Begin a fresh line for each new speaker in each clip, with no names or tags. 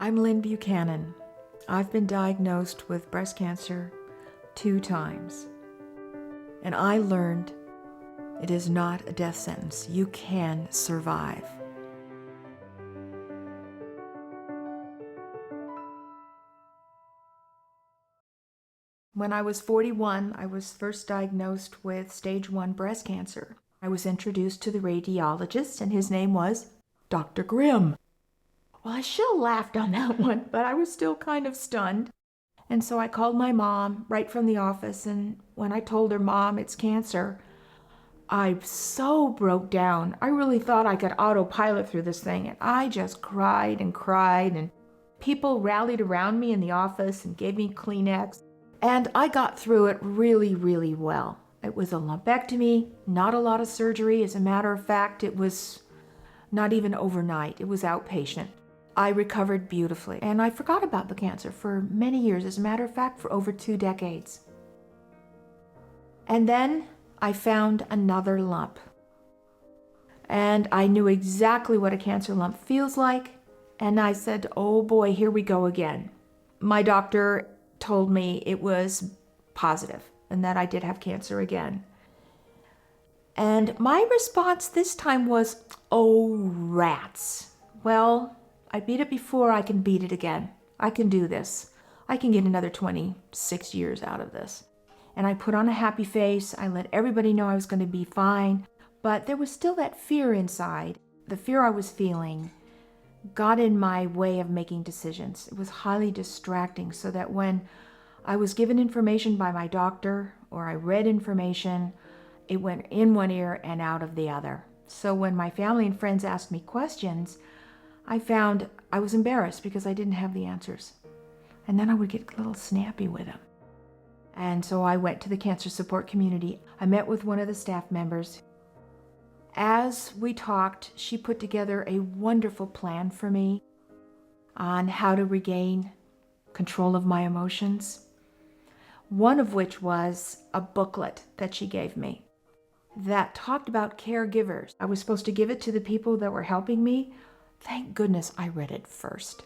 I'm Lynn Buchanan. I've been diagnosed with breast cancer 2 times. And I learned it is not a death sentence. You can survive. When I was 41, I was first diagnosed with stage 1 breast cancer. I was introduced to the radiologist, and his name was Dr. Grimm. Well, I should have laughed on that one, but I was still kind of stunned. And so I called my mom right from the office, and when I told her, "Mom, it's cancer," I so broke down. I really thought I could autopilot through this thing, and I just cried and cried, and people rallied around me in the office and gave me Kleenex, and I got through it really, really well. It was a lumpectomy, not a lot of surgery. As a matter of fact, it was not even overnight. It was outpatient. I recovered beautifully, and I forgot about the cancer for many years. As a matter of fact, for over 2 decades. And then I found another lump. And I knew exactly what a cancer lump feels like. And I said, oh boy, here we go again. My doctor told me it was positive and that I did have cancer again. And my response this time was, oh, rats. Well, I beat it before, I can beat it again. I can do this. I can get another 26 years out of this. And I put on a happy face. I let everybody know I was going to be fine. But there was still that fear inside. The fear I was feeling got in my way of making decisions. It was highly distracting, so that when I was given information by my doctor or I read information, it went in one ear and out of the other. So when my family and friends asked me questions, I found I was embarrassed because I didn't have the answers. And then I would get a little snappy with them. And so I went to the cancer support community. I met with one of the staff members. As we talked, she put together a wonderful plan for me on how to regain control of my emotions. One of which was a booklet that she gave me that talked about caregivers. I was supposed to give it to the people that were helping me. Thank goodness I read it first.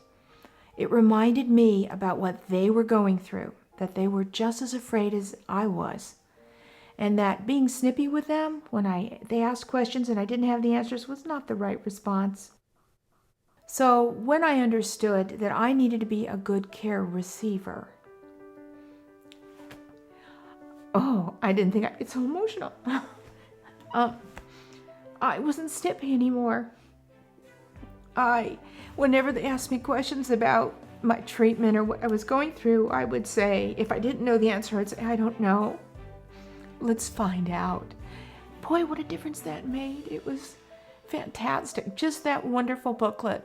It reminded me about what they were going through, that they were just as afraid as I was, and that being snippy with them when they asked questions and I didn't have the answers was not the right response. So when I understood that I needed to be a good care receiver, I didn't think I'd get so emotional. I wasn't snippy anymore. Whenever they asked me questions about my treatment or what I was going through, I would say, if I didn't know the answer, I'd say, I don't know. Let's find out. Boy, what a difference that made. It was fantastic. Just that wonderful booklet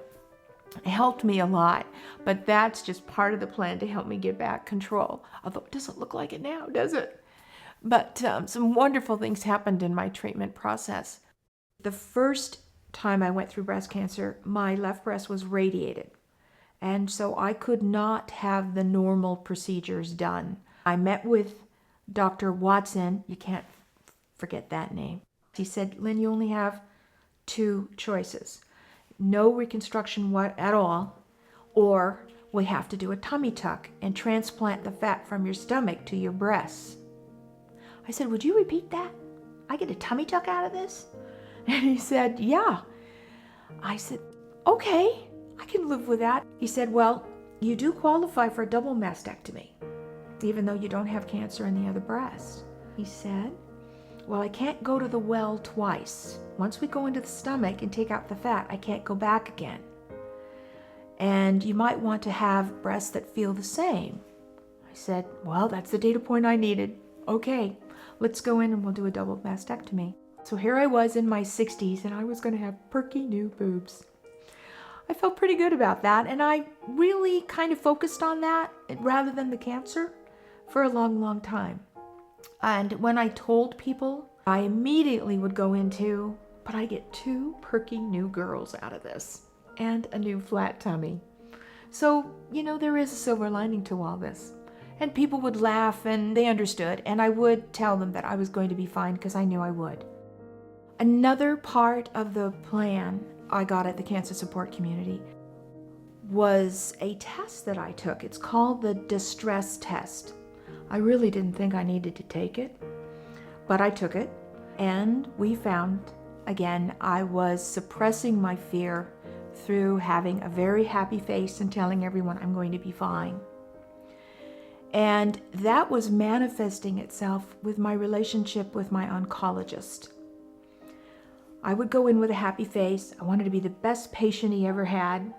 helped me a lot, but that's just part of the plan to help me get back control. Although it doesn't look like it now, does it? But some wonderful things happened in my treatment process. The first time I went through breast cancer, my left breast was radiated. And so I could not have the normal procedures done. I met with Dr. Watson. You can't forget that name. He said, Lynn, you only have 2 choices. No reconstruction at all, or we have to do a tummy tuck and transplant the fat from your stomach to your breasts. I said, would you repeat that? I get a tummy tuck out of this? And he said, yeah. I said, okay, I can live with that. He said, well, you do qualify for a double mastectomy, even though you don't have cancer in the other breast. He said, well, I can't go to the well twice. Once we go into the stomach and take out the fat, I can't go back again. And you might want to have breasts that feel the same. I said, well, that's the data point I needed. Okay, let's go in and we'll do a double mastectomy. So here I was in my 60s, and I was going to have perky new boobs. I felt pretty good about that, and I really kind of focused on that rather than the cancer for a long, long time. And when I told people, I immediately would go into, but I get 2 perky new girls out of this and a new flat tummy. So, there is a silver lining to all this. And people would laugh, and they understood, and I would tell them that I was going to be fine because I knew I would. Another part of the plan I got at the cancer support community was a test that I took. It's called the distress test. I really didn't think I needed to take it, but I took it, and we found, again, I was suppressing my fear through having a very happy face and telling everyone I'm going to be fine. And that was manifesting itself with my relationship with my oncologist. I would go in with a happy face. I wanted to be the best patient he ever had.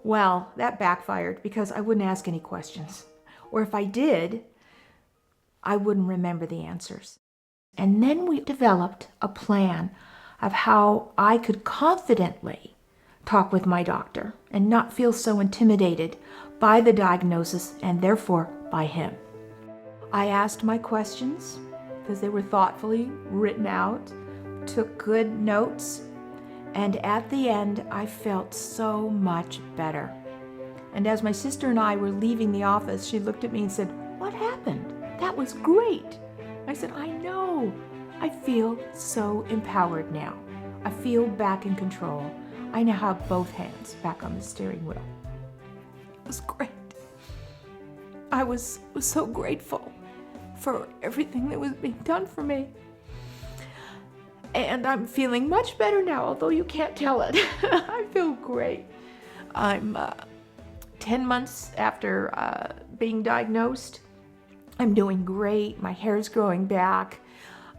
Well, that backfired because I wouldn't ask any questions. Or if I did, I wouldn't remember the answers. And then we developed a plan of how I could confidently talk with my doctor and not feel so intimidated by the diagnosis and therefore by him. I asked my questions because they were thoughtfully written out, took good notes, and at the end I felt so much better. And as my sister and I were leaving the office, she looked at me and said, "What happened? That was great." I said, "I know. I feel so empowered now. I feel back in control. I now have both hands back on the steering wheel." It was great. I was so grateful for everything that was being done for me. And I'm feeling much better now, although you can't tell it. I feel great. I'm 10 months after being diagnosed. I'm doing great. My hair's growing back.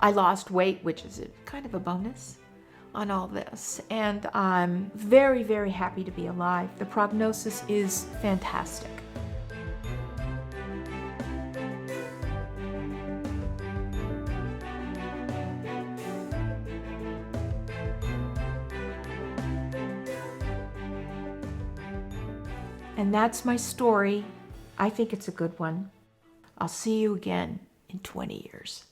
I lost weight, which is kind of a bonus on all this. And I'm very, very happy to be alive. The prognosis is fantastic. And that's my story. I think it's a good one. I'll see you again in 20 years.